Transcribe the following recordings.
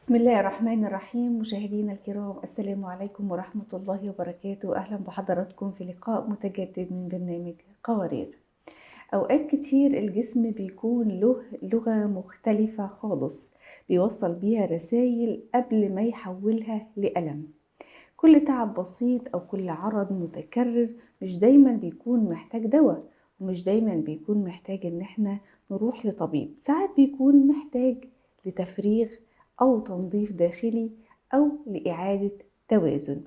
بسم الله الرحمن الرحيم. مشاهدينا الكرام، السلام عليكم ورحمة الله وبركاته. أهلا بحضراتكم في لقاء متجدد من برنامج قوارير. أوقات كتير الجسم بيكون له لغة مختلفة خالص، بيوصل بيها رسائل قبل ما يحولها لألم. كل تعب بسيط أو كل عرض متكرر مش دايما بيكون محتاج دواء، ومش دايما بيكون محتاج إن احنا نروح لطبيب. ساعات بيكون محتاج لتفريغ أو تنظيف داخلي أو لإعادة توازن.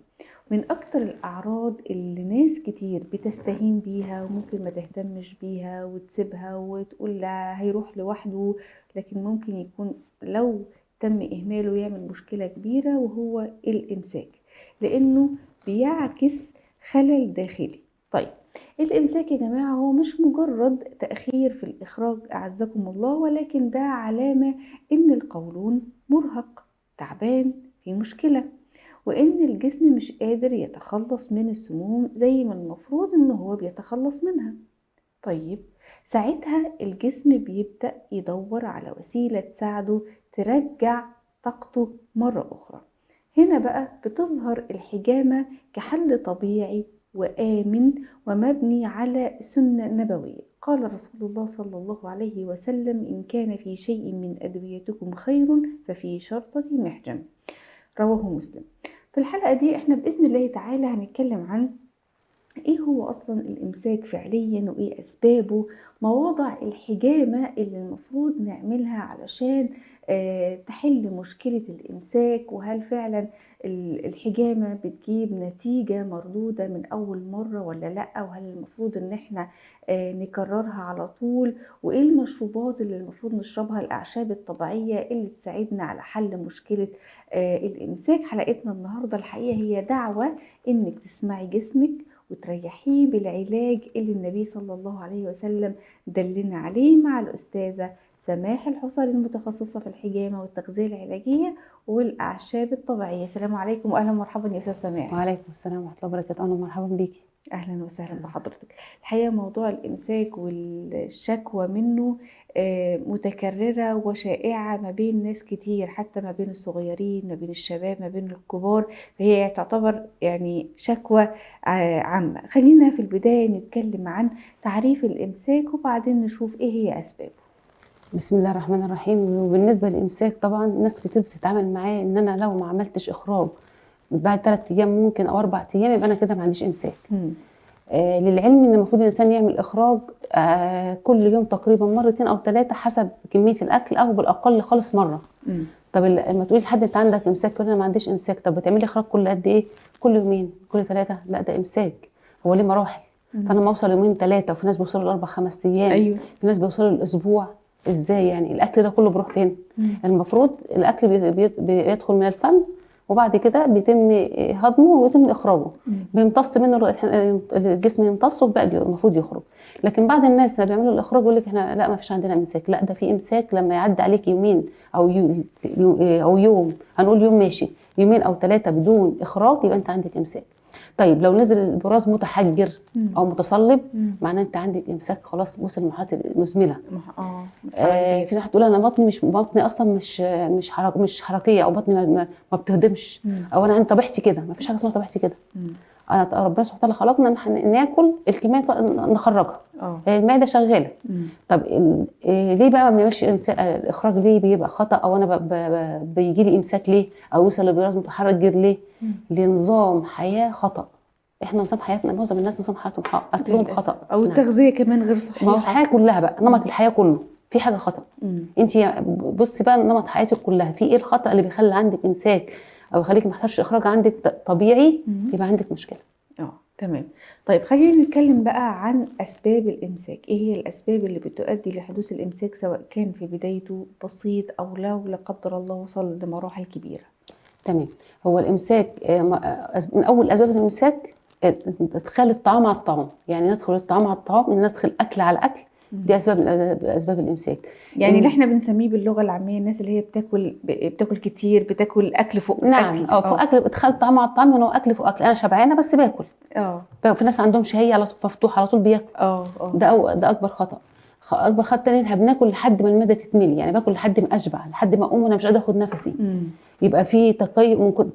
من أكتر الأعراض اللي ناس كتير بتستهين بيها وممكن ما تهتمش بيها وتسيبها وتقول لا هيروح لوحده، لكن ممكن يكون لو تم إهماله يعمل مشكلة كبيرة، وهو الإمساك، لأنه بيعكس خلل داخلي. طيب، الإمساك يا جماعة هو مش مجرد تأخير في الإخراج أعزكم الله، ولكن ده علامة إن القولون مرهق، تعبان، في مشكلة، وإن الجسم مش قادر يتخلص من السموم زي ما المفروض إن هو بيتخلص منها. طيب، ساعتها الجسم بيبدأ يدور على وسيلة تساعده ترجع طاقته مرة أخرى. هنا بقى بتظهر الحجامة كحل طبيعي وآمن ومبني على سنة نبوية. قال رسول الله صلى الله عليه وسلم: إن كان في شيء من أدويتكم خير ففي شرطة محجم. رواه مسلم. في الحلقة دي احنا بإذن الله تعالى هنتكلم عن ايه هو اصلا الامساك فعليا، وايه اسبابه، مواضع الحجامة اللي المفروض نعملها علشان تحل مشكلة الامساك، وهل فعلا الحجامة بتجيب نتيجة مردودة من اول مرة ولا لا، وهل المفروض ان احنا نكررها على طول، وايه المشروبات اللي المفروض نشربها، الاعشاب الطبيعية اللي تساعدنا على حل مشكلة الامساك. حلقتنا النهاردة الحقيقة هي دعوة انك تسمعي جسمك وتريحيه بالعلاج اللي النبي صلى الله عليه وسلم دلنا عليه، مع الأستاذة سماح الحصري المتخصصة في الحجامة والتغذية العلاجية والأعشاب الطبيعية. السلام عليكم وأهلا ومرحبا يا أستاذة سماح. وعليكم السلام ورحمة الله وبركاته. أهلا ومرحبا بيكي. أهلا وسهلا بحضرتك. الحقيقة موضوع الإمساك والشكوى منه متكررة وشائعة ما بين ناس كتير، حتى ما بين الصغيرين، ما بين الشباب، ما بين الكبار، فهي تعتبر يعني شكوى عامة. خلينا في البداية نتكلم عن تعريف الإمساك وبعدين نشوف إيه هي أسبابه. بسم الله الرحمن الرحيم. وبالنسبة للإمساك طبعا ناس كتير بتتعامل معاه إن أنا لو ما عملتش إخراج بعد 3 أيام ممكن أو 4 أيام يبقى أنا كده ما عنديش إمساك. للعلم إن المفروض الإنسان يعمل إخراج كل يوم تقريبا 2 أو 3 حسب كمية الأكل، أو بالأقل خالص مرة. طب لما تقولي لحد أنت عندك إمساك يقول أنا ما عنديش إمساك، طب بتعملي إخراج كل قد إيه؟ كل يومين، كل 3؟ لا، ده إمساك. هو ليه مراحل. فأنا ما أوصل يومين 3، وفي ناس بيوصلوا ل4 5 أيام. أيوة. في ناس بيوصلوا للأسبوع. ازاي يعني الأكل ده كله بيروح فين؟ المفروض الأكل بيدخل من الفم، وبعد كده بيتم هضمه ويتم إخراجه. بيمتص منه الجسم، يمتصه والباقي المفروض يخرج. لكن بعض الناس اللي بيعملوا الإخراج يقول لك احنا لا ما فيش عندنا إمساك. لا، ده في إمساك لما يعدي عليك يومين أو يوم، هنقول يوم ماشي، يومين أو 3 بدون إخراج يبقى أنت عندك إمساك. طيب لو نزل البراز متحجر او متصلب معناه انت عندك امساك خلاص وصل لمرحله المزمله. في ناس تقول انا بطني اصلا مش حركيه، او بطني ما بتهضمش، او انا عندي طبيعتي كده. ما فيش حاجه اسمها طبيعتي كده. ربنا سبحانه وتعالى خلقنا ناكل الكميه نخرجها. المعده شغاله. طب ليه بقى ما بنعملش الاخراج؟ ليه بيبقى خطا؟ او انا بيجي لي امساك ليه؟ او يوصل لبراز متحجر ليه؟ لنظام حياه خطا. احنا نظام حياتنا، معظم الناس نظام حياتهم اكلهم خطا، او التغذيه كمان غير صحيه. ما هو الحياه كلها بقى، نمط الحياه كله في حاجه خطا. انت بصي بقى نمط حياتك كلها في ايه الخطا اللي بيخلي عندك امساك او يخليك ما تحتاجش اخراج عندك طبيعي، يبقى عندك مشكله. تمام. طيب خلينا نتكلم بقى عن اسباب الامساك. ايه هي الاسباب اللي بتؤدي لحدوث الامساك، سواء كان في بدايته بسيط او لو لا قدر الله وصل لمراحل كبيره؟ تمام. هو الامساك من اول اسباب الامساك ادخال الطعام على الطعام، يعني ندخل الطعام على الطعام، ان ندخل اكل على اكل. دي اسباب الامساك. يعني اللي احنا بنسميه باللغه العاميه الناس اللي هي بتاكل كتير، بتاكل اكل فوق نعم. اكل. فوق اكل، ادخال الطعام على الطعام، يعني هو اكل فوق اكل. انا شبعانه بس باكل. في ناس عندهم شهيه على طول مفتوحه على طول بياكل. ده اكبر خطا. اكبر خط تاني احنا بناكل لحد ما المعده تتملي، يعني باكل لحد ما اشبع، لحد ما اقوم وانا مش قادره اخد نفسي. يبقى في تقيؤ من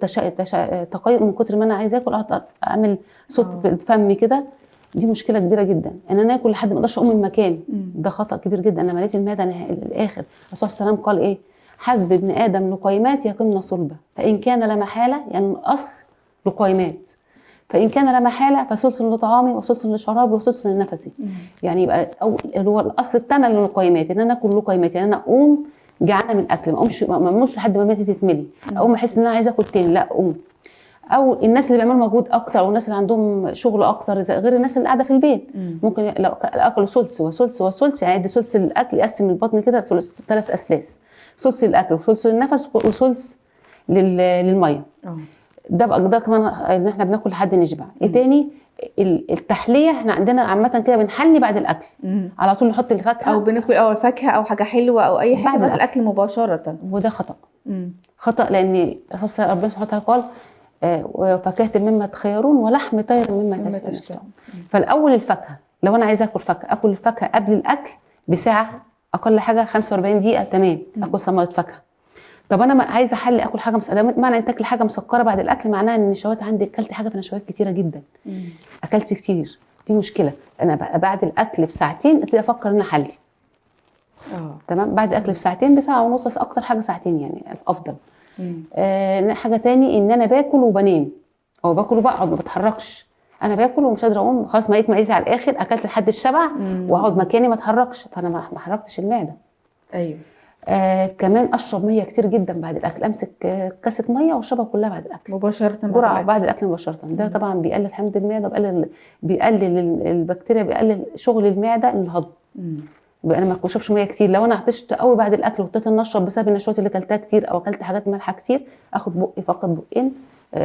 تقيؤ من كتر ما انا عايزه اكل، اعمل صوت بالفم كده. دي مشكله كبيره جدا، ان انا اكل لحد ما اقدرش اقوم من مكاني. ده خطا كبير جدا. انا مليت المعده للاخر. الرسول صلى الله عليه وسلم قال ايه؟ حسب ابن ادم لقيمات يقمن صلبه، فان كان لا محاله، يعني الاصل لقيمات، فان كان لا محاله فثلث لطعامي وثلث لشرابي وثلث لنفسي. يعني يبقى اللي هو الاصل بتاعنا للقيمات، ان انا اكل لقيمات، يعني انا اقوم جعانه من الاكل، ما اقومش لحد ما معدتي تتملي، اقوم احس ان انا عايزه اكل تاني، لا اقوم. او الناس اللي بيعملوا مجهود اكتر، او الناس اللي عندهم شغل اكتر غير الناس اللي قاعده في البيت، ممكن لو اكلوا ثلث وثلث وثلث، يعني يدي ثلث للاكل، يقسم البطن كده 3 اثلاث، ثلث للاكل وثلث للنفس وثلث للميه. ده كمان ان احنا بناكل لحد نشبع. ايه تاني؟ التحليه. احنا عندنا عامه كده بنحلي بعد الاكل، على طول نحط الفاكهه، او بناكل الفاكهه او حاجه حلوه او اي حاجه بعد الاكل مباشره. وده خطا. خطا، لان ربنا سبحانه وتعالى قال وفاكهه مما تخيرون ولحم طير مما تشتهون. فالاول الفاكهه، لو انا عايزه اكل فاكهه، اكل الفاكهه قبل الاكل بساعه، اقل حاجه 45 دقيقه، تمام، اكل ثمره فاكهه. طب انا عايزه احلي، اكل حاجه معنى ان تاكل حاجه مسكره بعد الاكل معناها ان النشويات عندك، اكلت حاجه في نشويات كتيره جدا، اكلت كتير، دي مشكله. انا بعد الاكل بساعتين ابتدي افكر ان انا احلي. تمام، بعد الاكل بساعتين، بساعه ونص، بس اكتر حاجه ساعتين يعني افضل. حاجه تاني ان انا باكل وبنام، او باكل وبقعد ما بتحركش. انا باكل ومش قادره اقوم، خلاص ميت معدتي على الاخر، اكلت لحد الشبع واقعد مكاني ما اتحركش، فانا ما حركتش المعده. ايوه. كمان اشرب ميه كتير جدا بعد الاكل، امسك كاسه ميه واشربها كلها بعد الاكل مباشره، جرعه بعد الاكل مباشره. ده طبعا بيقلل حمض المعده، بيقلل البكتيريا، بيقلل شغل المعده للهضم. انا ما بشربش ميه كتير. لو انا عطشت قوي بعد الاكل وابتديت ان اشرب بسبب النشويات اللي اكلتها كتير، او اكلت حاجات مالحه كتير، اخد بقي فقط بقين،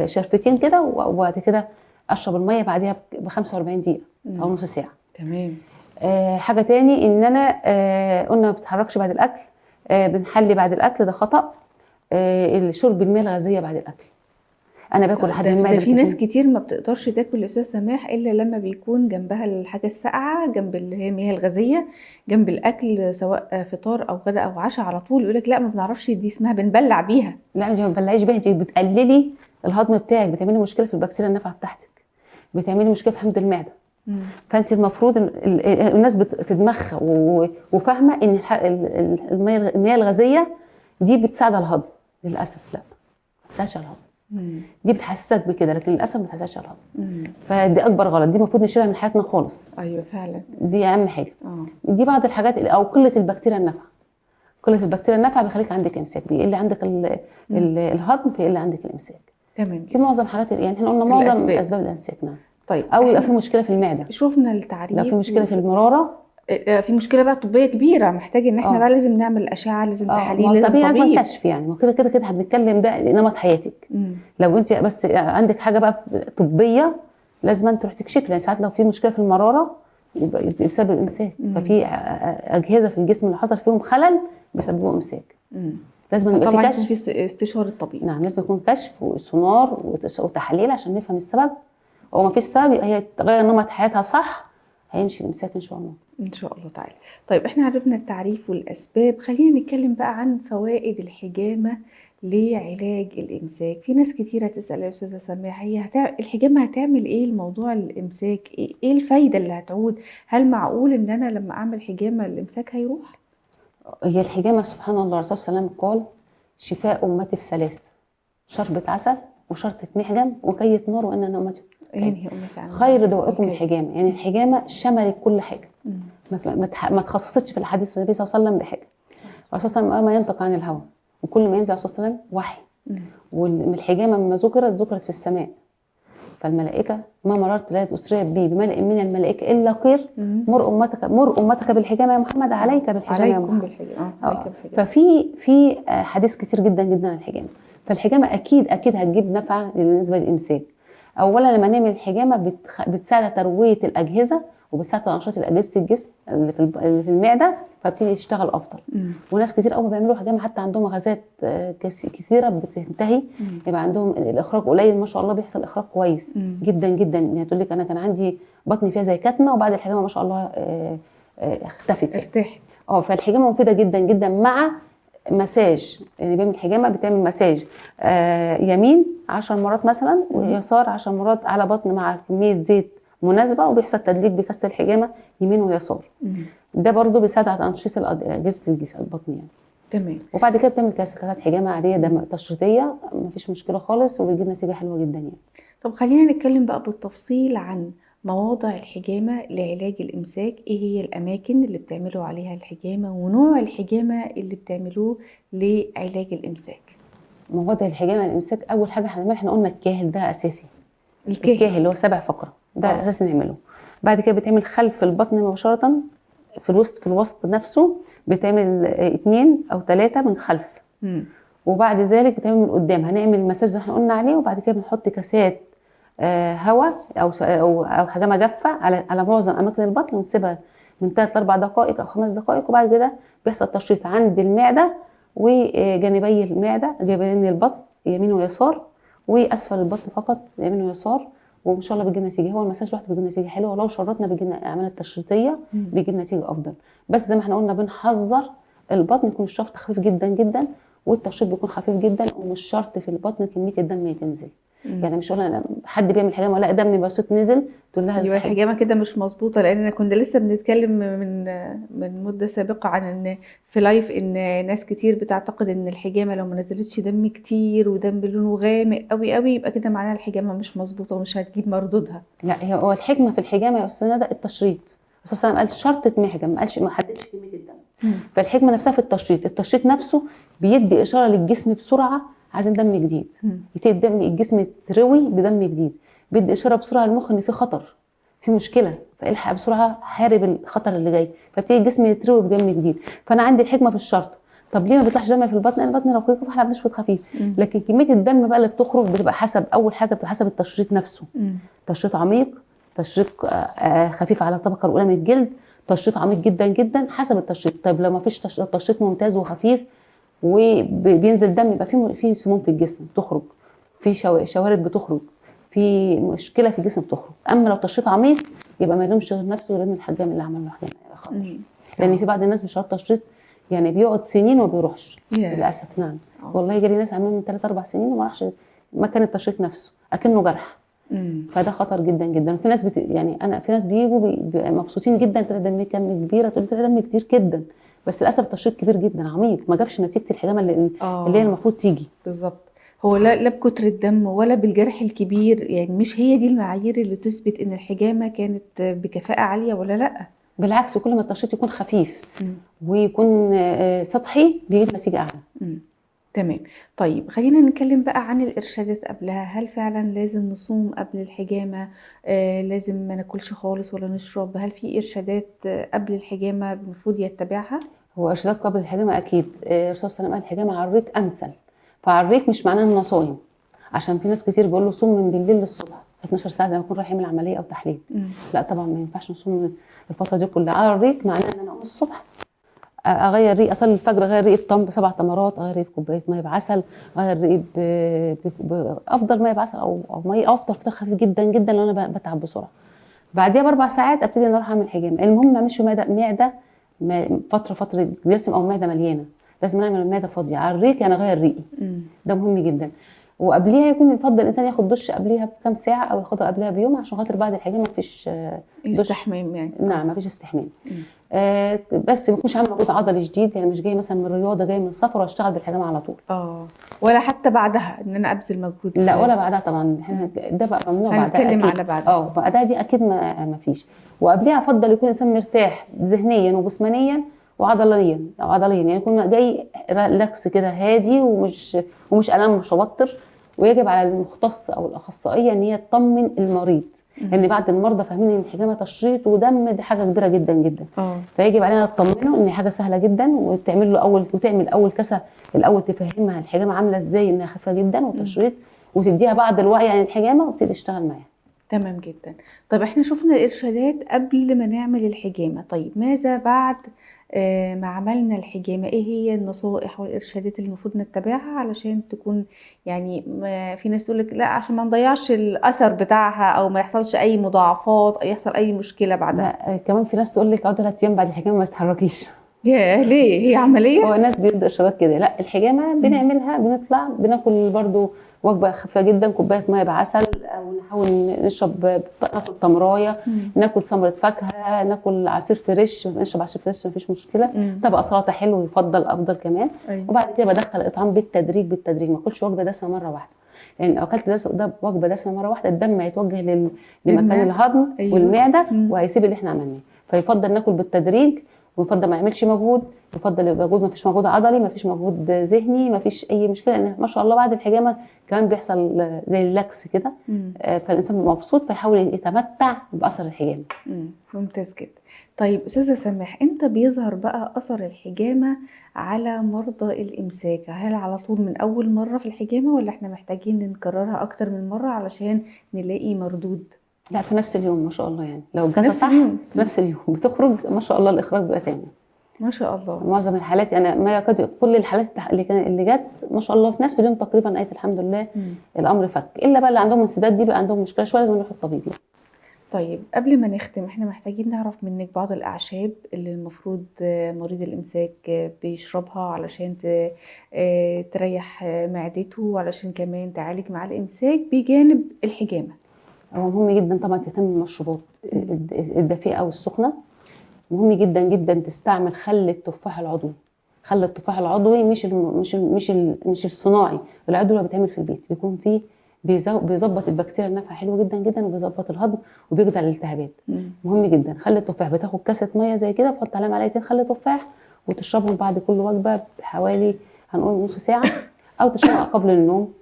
شرفتين كده، وبعد كده اشرب الميه بعدها ب 45 دقيقه او نص ساعه. تمام. حاجه تاني ان انا قلنا ما بتحركش بعد الاكل، بنحلي بعد الاكل، ده خطا. شرب المياه الغازيه بعد الاكل، انا باكل لحد المعده. ده في ناس كتير ما بتقدرش تاكل استاذ سماح الا لما بيكون جنبها الحاجه الساقعه، جنب اللي هي المياه الغازيه جنب الاكل، سواء فطار او غدا او عشاء، على طول يقول لك لا ما بنعرفش، دي اسمها بنبلع بيها. لا انت ما بتبلعيش بيها، انت بتقللي الهضم بتاعك، بتعملي مشكله في البكتيريا النافعه بتاعتك، بتعملي مشكله في حمض المعده. فانت المفروض الناس في دماغها وفاهمه ان المياه الغازيه دي بتساعد على الهضم. للاسف لا، ما بتساعدش على الهضم. دي بتحسسك بكده، لكن للاسف ما بتحسسش على الهضم. فدي اكبر غلط، دي المفروض نشيلها من حياتنا خالص. ايوه فعلا، دي اهم حاجه. دي بعض الحاجات، او قله البكتيريا النافعه. قله البكتيريا النافعه بيخليك عندك امساك، بيقل عندك الهضم، بيقل عندك الامساك. تمام. دي معظم حاجات، يعني احنا قلنا معظم اسباب الامساك. نعم. طيب، او يبقى في مشكله في المعده، شفنا التعريف، لو في مشكله في المراره، في مشكله بقى طبيه كبيره، محتاج ان احنا بقى لازم نعمل اشعه، لازم تحاليل، لازم طبيعي، طبيب، لازم كشف. يعني كده هنتكلم، ده نمط حياتك. لو انت بس عندك حاجه بقى طبيه لازم انت تروح تكشفي، لان ساعات لو في مشكله في المراره يبقى بسبب الامساك. ففي اجهزه في الجسم اللي حصل فيهم خلل بسببه امساك. لازم يبقى طبعا في كشف، في استشاره الطبيب. نعم، لازم يكون كشف وسونار وتحاليل عشان نفهم السبب. هو ما فيش سبب، يبقى هي تغير نمط حياتها صح، هيمشي الامساك ان شاء الله. ان شاء الله تعالى. طيب احنا عرفنا التعريف والاسباب، خلينا نتكلم بقى عن فوائد الحجامه لعلاج الامساك. في ناس كتيره تسال يا استاذه سماح، هي الحجامه هتعمل ايه لموضوع الامساك؟ ايه الفايده اللي هتعود؟ هل معقول ان انا لما اعمل حجامه الامساك هيروح؟ هي الحجامه سبحان الله، الرسول صلى الله عليه وسلم قال شفاء امتي في 3: شربة عسل وشرطة محجم وكية نار، وان انا امتي خير دوائكم الحجامه. يعني الحجامه شملت كل حاجه، ما تخصصتش في الحديث النبي صلى الله عليه وسلم بحاجه. الرسول صلى الله عليه وسلم ما ينطق عن الهوى، وكل ما ينزل الرسول صلى الله عليه وسلم وحي. والحجامه لما ذكرت في السماء، فالملائكه ما مررت ليله اسريت بي بملئ من الملائكه الا قيل مر امتك بالحجامه يا محمد، عليك بالحجامه يا محمد. ففي حديث كتير جدا جدا عن الحجامه. فالحجامه اكيد هتجيب نفع بالنسبه للامساك. اولا لما نعمل الحجامه بتساعد ترويه الاجهزه، وبتساعد تنشيط اجهزه الجسم اللي في المعده، فبتبتدي تشتغل افضل. وناس كتير قوي بيعملوا حجامه حتى عندهم غازات كثيره بتنتهي، يبقى عندهم الاخراج قليل، ما شاء الله بيحصل اخراج كويس جدا جدا. يعني تقول لك انا كان عندي بطني فيها زي كتمه، وبعد الحجامه ما شاء الله اختفت يعني. ارتاحت. فالحجامه مفيده جدا جدا مع مساج. اللي بيعمل حجامه بتعمل مساج يمين 10 مرات مثلا ويسار 10 مرات على بطن مع كميه زيت مناسبه، وبيحصل تدليك بكاسه الحجامه يمين ويسار. ده برضو بيساعد على تنشيط اجهزه البطن يعني. تمام. وبعد كده بتعمل كاسات حجامه عاديه ده تشريطيه، مفيش مشكله خالص، وبيجيب نتيجه حلوه جدا يعني. طب خلينا نتكلم بقى بالتفصيل عن مواضع الحجامة لعلاج الإمساك. إيه هي الأماكن اللي بتعملوا عليها الحجامة، ونوع الحجامة اللي بتعملوه لعلاج الإمساك؟ مواضع الحجامه الامساك، اول حاجه احنا قلنا الكاهل ده اساسي. الكاهل الكاهل اللي هو 7 فقره ده اساسي نعمله. بعد كده بتعمل خلف البطن مباشره في الوسط نفسه، بتعمل 2 أو 3 من خلف. وبعد ذلك بتعمل من قدام. هنعمل المساج اللي احنا قلنا عليه، وبعد كده بنحط كاسات هواء او حجامه جافه على معظم اماكن البطن، ونسيبها من 3 ل 4 دقائق او 5 دقائق. وبعد كده بيحصل تشريط عند المعده وجانبي المعده، جانبي البطن يمين ويسار، واسفل البطن فقط يمين ويسار. وان شاء الله بيجي نتيجه. هو المساج لوحده بيجي نتيجه حلوه، ولو شرطنا بيجي الاعمال التشريطيه بيجي نتيجه افضل. بس زي ما احنا قلنا بنحذر البطن يكون الشفط خفيف جدا جدا، والتشريط بيكون خفيف جدا، ومش شرط في البطن كميه الدم تنزل. يعني مش اقول حد بيعمل حجامه ولا دم بسيط نزل تقول لها يبقى الحجامه كده مش مظبوطه. لان كنا لسه بنتكلم من مده سابقه عن ان في لايف ان ناس كتير بتعتقد ان الحجامه لو ما نزلتش دم كتير ودم لونه غامق قوي قوي يبقى كده معناها الحجامه مش مظبوطه ومش هتجيب مردودها. لا، هو الحكمه في الحجامه يا استاذ ندى التشريط. الرسول صلى الله عليه وسلم قال شرط تمحجم، ما حددش كميه الدم. فالحكمه نفسها في التشريط نفسه بيدي اشاره للجسم بسرعه عايزين دم جديد. يبتدي الجسم يتروي بدم جديد، بيدي اشاره بسرعه للمخ ان في خطر، في مشكله، فالحق بسرعه حارب الخطر اللي جاي، فبتيجي الجسم يتروي بدم جديد. فانا عندي الحكمه في الشرط. طب ليه ما بيطلعش دم في البطن؟ البطن لو خفيف احنا بنشفط خفيف، لكن كميه الدم بقى اللي بتخرج بتبقى حسب، اول حاجه بتبقى حسب التشريط نفسه. تشريط عميق، تشريط خفيف على الطبقه الاولى من الجلد، تشريط عميق جدا جدا حسب التشريط. طيب لو ما فيش تشريط ممتاز وخفيف وبينزل دم، يبقى في سموم في الجسم بتخرج، في شوارد بتخرج، في مشكله في الجسم بتخرج. اما لو تشريط عميق يبقى ما يلومش غير نفسه ويلوم الحجام اللي عمل له حجامه. لان في بعض الناس بيشرط تشريط يعني بيقعد سنين وما بيروحش للاسف. نعم والله جالي ناس عاملين من 3 4 سنين وما راحش مكان التشريط نفسه اكنه جرح. فده خطر جدا جدا. في ناس يعني انا في ناس بيجوا مبسوطين جدا، تلاقي دم كم كبيره، تقول لي دم كتير جدا، بس للاسف التشريط كبير جدا عميق ما جابش نتيجه الحجامه اللي هي المفروض تيجي. بالظبط. هو لا بكتر الدم ولا بالجرح الكبير، يعني مش هي دي المعايير اللي تثبت ان الحجامه كانت بكفاءه عاليه ولا لا. بالعكس، كل ما التشريط يكون خفيف ويكون سطحي بيجيب نتيجه اعلى. تمام. طيب خلينا نتكلم بقى عن الإرشادات قبلها. هل فعلا لازم نصوم قبل الحجامة؟ لازم ما ناكلش خالص ولا نشرب؟ هل في إرشادات قبل الحجامة المفروض يتبعها؟ هو إرشادات قبل الحجامة أكيد. الرسول صلى الله عليه وسلم قال الحجامة على الريق أمثل. فعلى الريق مش معناه إن أنا صايم، عشان في ناس كتير بيقول له صوم من بالليل للصبح 12 ساعة زي ما يكون رايح يعمل عملية أو تحليل. لا طبعا ما ينفعش نصوم الفترة دي كلها. على الريق معناه إن أنا أقوم الصبح اغير ريق، اصلي الفجر اغير ريق بطنب 7 تمرات، اغير ريق بكوبايه ميه بعسل، اغير ريق بافضل ميه بعسل او ميه، افطر فطار خفيف جدا جدا لو انا بتعب بسرعه. بعديها ب4 ساعات ابتدي ان اروح اعمل حجامه. المهم ما اعملش معده فتره جسم او معده مليانه، لازم نعمل المعده فاضيه. على الريق يعني اغير ريقي، ده مهم جدا. وقبليها يكون يفضل الانسان ياخد دش قبليها بكام ساعه او ياخدها قبلها بيوم، عشان خاطر بعد الحجامه مفيش استحمام يعني. نعم مفيش استحمام. بس ما يكونش عامل مجهود عضلي شديد، يعني مش جاي مثلا من الرياضه، جاي من السفر واشتغل بالحجامه على طول. ولا حتى بعدها ان انا ابذل مجهود؟ لا ولا بعدها طبعا. ده بقى ممنوع بعدها. هنتكلم على بعدها. بعدها دي اكيد ما فيش. وقبلها افضل يكون الانسان مرتاح ذهنيا وجسمانيا وعضليا يعني يكون جاي ريلاكس كده هادي ومش قلقان مش متوتر. ويجب على المختص او الاخصائيه ان هي تطمن المريض، لان بعض المرضى فاهمين ان الحجامه تشريط ودم دي حاجه كبيره جدا جدا. فيجب علينا نطمنه ان حاجه سهله جدا، وتعمل اول كسه الاول، تفهمها الحجامه عامله ازاي، انها خفيفه جدا وتشريط، وتديها بعض الوعي عن الحجامه وتبتدي تشتغل معاها. تمام جدا. طيب احنا شفنا الارشادات قبل ما نعمل الحجامه. طيب ماذا بعد مع عملنا الحجامة ايه هي النصائح والارشادات اللي المفروض نتبعها علشان تكون يعني في ناس تقولك لا عشان ما نضيعش الاثر بتاعها او ما يحصلش اي مضاعفات او يحصل اي مشكلة بعدها. لا كمان في ناس تقول لك اقعد 3 ايام بعد الحجامه ما تتحركيش. ياه ليه هي هو عملية؟ الناس بيدوا اشارات كده. لا الحجامه مم. بنعملها، بنطلع بناكل برضو وجبه خفيفه جدا، كوبايه ميه بعسل، او نحاول نشرب، ناكل تمرايه، مم. ناكل ثمره فاكهه، ناكل عصير فريش، نشرب عصير فريش مفيش مشكله. مم. طبق سلطه حلو يفضل افضل كمان. ايوه. وبعد كده بدخل الاطعام بالتدريج بالتدريج، ما اكلش وجبه دسمه مره واحده، لان لو اكلت ده وجبه دسمه مره واحده الدم هيتوجه لمكان للمعدة. الهضم ايوه. والمعده مم. وهيسيب اللي احنا عملناه. فيفضل ناكل بالتدريج، ويفضل ما نعملش مجهود، يفضل يبقى مجهود، ما فيش مجهود عضلي، ما فيش مجهود ذهني، ما فيش اي مشكله، لان ما شاء الله بعد الحجامه كمان بيحصل زي اللكس كده. مم. فالانسان بيبقى مبسوط فيحاول يتمتع باثر الحجامه. ممتاز جدا. طيب أستاذة سماح، امتى بيظهر بقى أثر الحجامة على مرضى الإمساك؟ هل على طول من أول مرة في الحجامة ولا احنا محتاجين نكررها أكتر من مرة علشان نلاقي مردود؟ لا في نفس اليوم ما شاء الله، يعني لو الجلسه نفس صح اليوم. في نفس اليوم بتخرج ما شاء الله، الاخراج بيبقى تاني. ما شاء الله. معظم الحالات يعني ما يكاد كل الحالات اللي جت ما شاء الله في نفس اليوم تقريبا قالت الحمد لله الامر فك، الا بقى اللي عندهم انسداد دي بقى عندهم مشكله شويه، لازم يروحوا الطبيب يعني. طيب قبل ما نختم احنا محتاجين نعرف منك بعض الأعشاب اللي المفروض مريض الإمساك بيشربها علشان تريح معدته وعلشان كمان تعالج مع الإمساك بجانب الحجامة. هو مهم جدا طبعا تهتم بالمشروبات الدافئه او السخنه. مهم جدا جدا تستعمل خل التفاح العضوي. خل التفاح العضوي مش الصناعي، العضوي اللي بيتعمل في البيت بيكون فيه بيظبط البكتيريا النافعه حلو جدا جدا، وبيظبط الهضم وبيقضي على الالتهابات. مهم جدا. خل التفاح بتاخد كاسه ميه زي كده، تحط عليها معلقتين خل تفاح وتشربهم بعد كل وجبه بحوالي هنقول نص ساعه، او تشربها قبل النوم.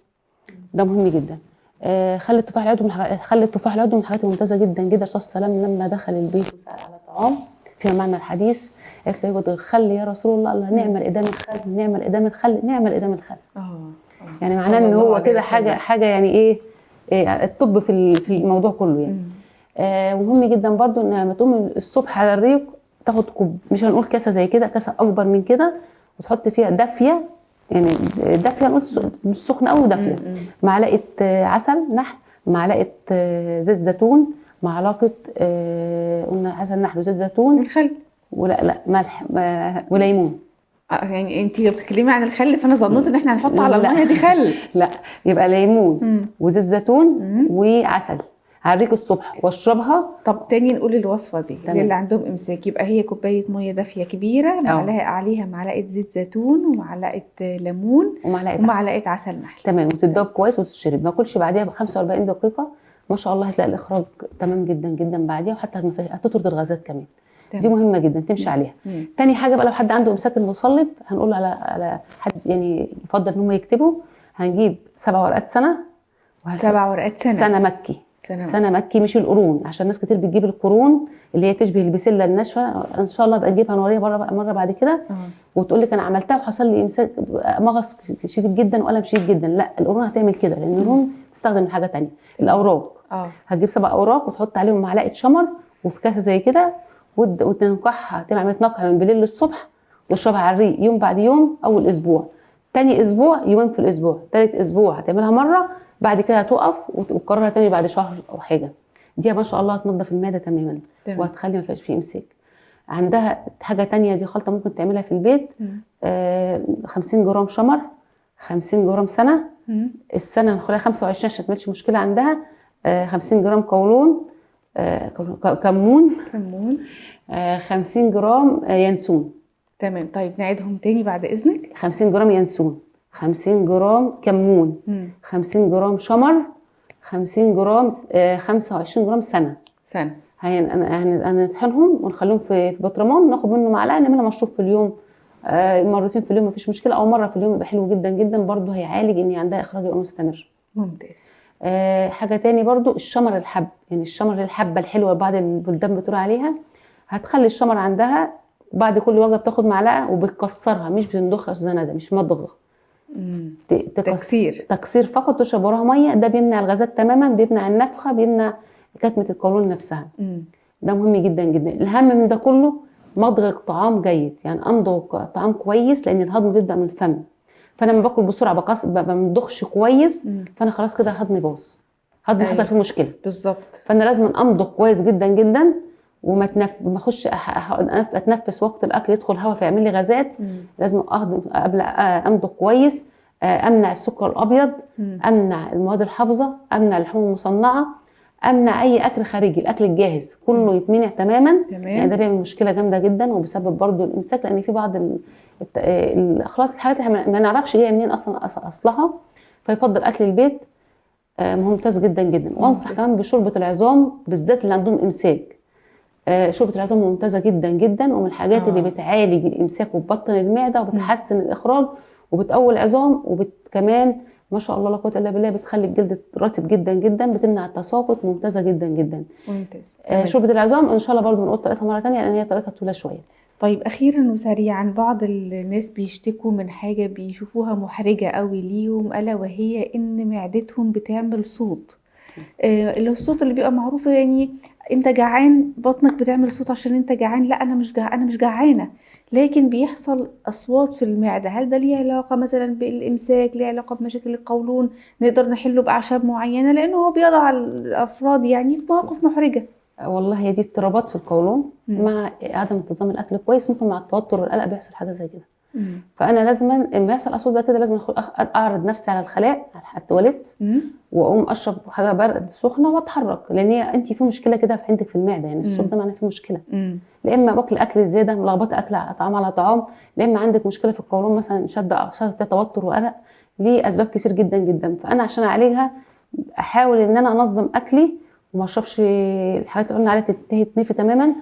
ده مهم جدا. خل التفاح العضوي من الحاجات الممتازه جدا جدا. الرسول صلى الله عليه وسلم لما دخل البيت وسال على طعام فيما معنى الحديث، قالت له يوجد الخل يا رسول الله، الله نعمل ادام الخل، نعمل ادام الخل، نعمل ادام الخل. يعني معناه ان هو كده حاجه يعني ايه الطب في الموضوع كله يعني. ومهم جدا برضو ان لما تقوم الصبح على الريق تاخد مش هنقول كاسه زي كده، كاسه اكبر من كده، وتحط فيها دافيه، يعني دافيه نقول مش سخنه قوي، دافيه. معلقه عسل نحل، معلقه زيت زيتون، معلقه قلنا عسل نحل وزيت زيتون والخل لا ملح وليمون. يعني انت لو بتتكلمي عن الخل فانا ظنيت ان احنا هنحط على الميه دي خل. لا يبقى ليمون وزيت زيتون وعسل على الريق الصبح واشربها. طب تاني نقول الوصفه دي اللي عندهم امساك، يبقى هي كوبايه ميه دافيه كبيره، معلقه عليها معلقه زيت زيتون ومعلقه ليمون ومعلقه عسل نحل. تمام، وتتدوب كويس وتشرب. ما اكلش بعديها ب 45 دقيقه ما شاء الله هتلاقي الاخراج تمام جدا جدا بعديها، وحتى هتطرد الغازات كمان. دي مهمه جدا تمشي عليها. تاني حاجه بقى، لو حد عنده امساك المصلب هنقول على حد يعني يفضل ان هم يكتبوا، هنجيب 7 ورقات سنه. 7 ورقات سنه. سنه مكي. سنه مكي مش القرون، عشان ناس كتير بتجيب القرون اللي هي تشبه البسله الناشفه. ان شاء الله ابقى اجيبها نوريها مره بعد كده. وتقول لك انا عملتها وحصل لي امساك مغص شديد جدا والم شديد جدا. لا القرون هتعمل كده، لان القرون تستخدم حاجه ثانيه. الاوراق هتجيب 7 اوراق وتحط عليهم معلقه شمر وفي كاسه زي كده، وتنقعها، تعمل نقع من بالليل للصبح، وتشربها على الريق يوم بعد يوم اول اسبوع، تاني اسبوع يومين في الاسبوع، تالت اسبوع هتعملها مره، بعد كده هتقف وتكررها تاني بعد شهر او حاجه. دي ما شاء الله هتنضف المعده تماما وهتخلي ما فيهاش فيه امساك. عندها حاجه تانية، دي خلطه ممكن تعملها في البيت. 50 جرام شمر، 50 جرام سنه. السنه نخليها 25 عشان ما تعملش مشكله عندها. 50 جرام قولون، كمون 50 جرام ينسون. تمام. طيب نعيدهم تاني بعد اذنك. 50 جرام ينسون، 50 جرام كمون، 50 جرام شمر، 50 جرام 25 جرام سنه. هنطحنهم ونخليهم في بطرمان وناخد منه معلقه نعملها مشروب في اليوم. مرتين في اليوم مفيش مشكله، او مره في اليوم يبقى حلو جدا جدا برضو، هيعالج ان عندها اخراج يبقى مستمر. ممتاز. حاجه تاني برضو الشمر الحب، يعني الشمر الحبه الحلوه بعض البلدان بتقول عليها، هتخلي الشمر عندها بعد كل وجبه بتاخد معلقه وبتكسرها، مش بتندخها زنده، مش مضغ. تكسير فقط، تشرب وراها ميه. ده بيمنع الغازات تماما، بيمنع النفخه، بيمنع كتمه القولون نفسها. ده مهم جدا جدا. الاهم من ده كله مضغ الطعام جيد، يعني امضغ طعام كويس لان الهضم بيبدا من الفم. فانا لما باكل بسرعه ما بمضغش كويس، فانا خلاص كده هضمي باظ، هضمي حصل فيه مشكله. بالظبط. فانا لازم امضغ كويس جدا جدا، وما ما اخش اتنفس وقت الاكل يدخل هواء فيعمل لي غازات. لازم اهضم قبل امضغ كويس. امنع السكر الابيض، امنع المواد الحافظه، امنع اللحوم المصنعه، امنع اي اكل خارجي. الاكل الجاهز كله يتمنع تماما، يعني ده بيعمل مشكله جامده جدا وبيسبب برضو الامساك، لان في بعض الاخلاط الحاجات احنا ما نعرفش هي منين اصلا اصلها. فيفضل اكل البيت ممتاز جدا جدا. وانصح كمان بشوربه العظام بالذات اللي عندهم امساك. شوربه العظام ممتازه جدا جدا، ومن الحاجات اللي بتعالج الامساك وبتبطن المعده وبتحسن الاخراج وبتقوي العظام، وكمان ما شاء الله لا قوه الا بالله بتخلي الجلد رطب جدا جدا، بتمنع التساقط، ممتازه جدا جدا. ممتاز. شوربه العظام ان شاء الله برضو بنقول طريقتها مره ثانيه لان هي طريقتها طويله شويه. طيب أخيرا وسريعا، بعض الناس بيشتكوا من حاجة بيشوفوها محرجة قوي ليهم، ألا وهي إن معدتهم بتعمل صوت. اللي هو الصوت اللي بيبقى معروف، يعني انت جعان بطنك بتعمل صوت عشان انت جعان. لا، انا مش جعانه، لكن بيحصل اصوات في المعده. هل ده ليه علاقه مثلا بالامساك، ليه علاقه بمشاكل القولون؟ نقدر نحله باعشاب معينه، لانه هو بيضع الافراد يعني في مواقف محرجه. والله هي دي اضطرابات في القولون مع عدم انتظام الاكل كويس، ممكن مع التوتر والقلق بيحصل حاجه زي كده. فانا لازم لما يحصل اصوات زي كده لازم اعرض نفسي على الخلاء، على التواليت، واقوم اشرب حاجه برد سخنه واتحرك، لان هي انت في مشكله كده عندك في المعده، يعني الصوت ده معناه في مشكله. لا اما باكل اكل زياده ملخبطه اكل طعام على طعام، لا اما عندك مشكله في القولون مثلا شد فيها توتر وقلق. ليه اسباب كتير جدا جدا. فانا عشان اعالجها احاول ان انا انظم اكلي وما اشربش الحاجات اللي قلنا عليها تتنفي تماما،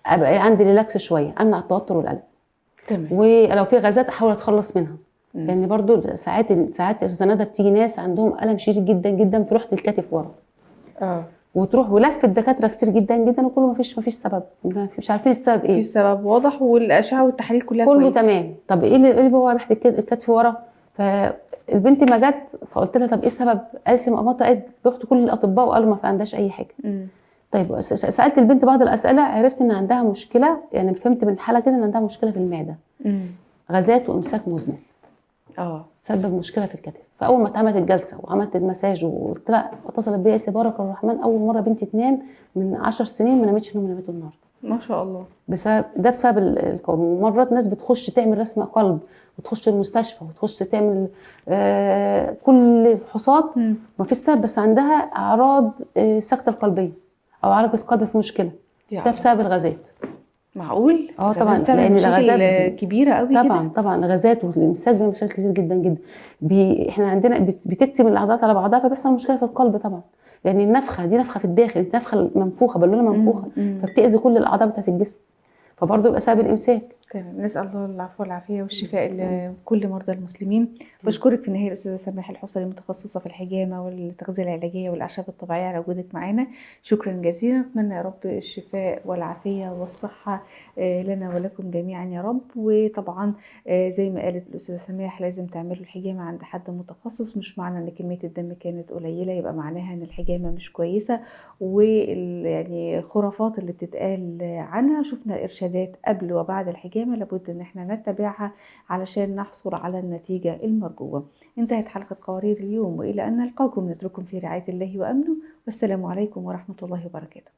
ابقى عندي ريلاكس شويه، امنع التوتر والقلق. تمام. ولو في غازات احاول اتخلص منها، لان يعني برضو ساعات الزنادة بتيجي ناس عندهم الم شديد جدا جدا في ريحه الكتف ورا، وتروح ولف الدكاتره كتير جدا جدا وكله مفيش سبب، مش عارفين السبب ايه. مفيش سبب واضح، والاشعه والتحاليل كلها كله كويسه تمام. طب ايه اللي هو ريحه الكتف ورا؟ فالبنت ما جت فقلت لها طب ايه السبب؟ قالت لي ماما رحت كل الاطباء وقالوا ما عندهاش اي حاجه. طيب سالت البنت بعض الاسئله، عرفت ان عندها مشكله، يعني فهمت من الحاله كده ان عندها مشكله في المعده، غازات وامساك مزمن سبب مشكله في الكتف. فاول ما اتعملت الجلسه وعملت المساج وقلت لها، اتصلت بيا قالت لي بارك الرحمن اول مره بنتي تنام من 10 سنين ما نامتش نوم نامته النهارده. ما شاء الله. بسبب القولون. ومرات ناس بتخش تعمل رسم قلب وتخش المستشفى وتخش تعمل كل الفحوصات ما فيش سبب، بس عندها اعراض السكته القلبيه او اعراض القلب في مشكله، ده بسبب الغازات. معقول؟ طبعا لان الغازات كبيره قوي طبعا كده. طبعا الغازات والامساك بيعمل مشاكل كتير جدا جدا. احنا عندنا بتكتم الاعضاء على بعضها فبيحصل مشكله في القلب طبعا، لان النفخه دي نفخه في الداخل، النفخه منفوخه بالونه منفوخه فبتاذي كل الاعضاء بتاعت الجسم، فبرضه يبقى سبب الامساك. تمام. نسال الله العفو والعافيه والشفاء لكل مرضى المسلمين. بشكرك في النهايه الاستاذه سماح الحصري، المتخصصه في الحجامه والتغذيه العلاجيه والاعشاب الطبيعيه، على وجودك معانا. شكرا جزيلا. اتمنى يا رب الشفاء والعافيه والصحه لنا ولكم جميعا يا رب. وطبعا زي ما قالت الاستاذه سماح، لازم تعملوا الحجامه عند حد متخصص. مش معنى ان كميه الدم كانت قليله يبقى معناها ان الحجامه مش كويسه، ويعني خرافات اللي بتتقال عنها. شفنا ارشادات قبل وبعد الحجامه لابد ان احنا نتبعها علشان نحصل على النتيجه المرجوه. انتهت حلقه قوارير اليوم، والى ان نلقاكم نترككم في رعايه الله وامنه، والسلام عليكم ورحمه الله وبركاته.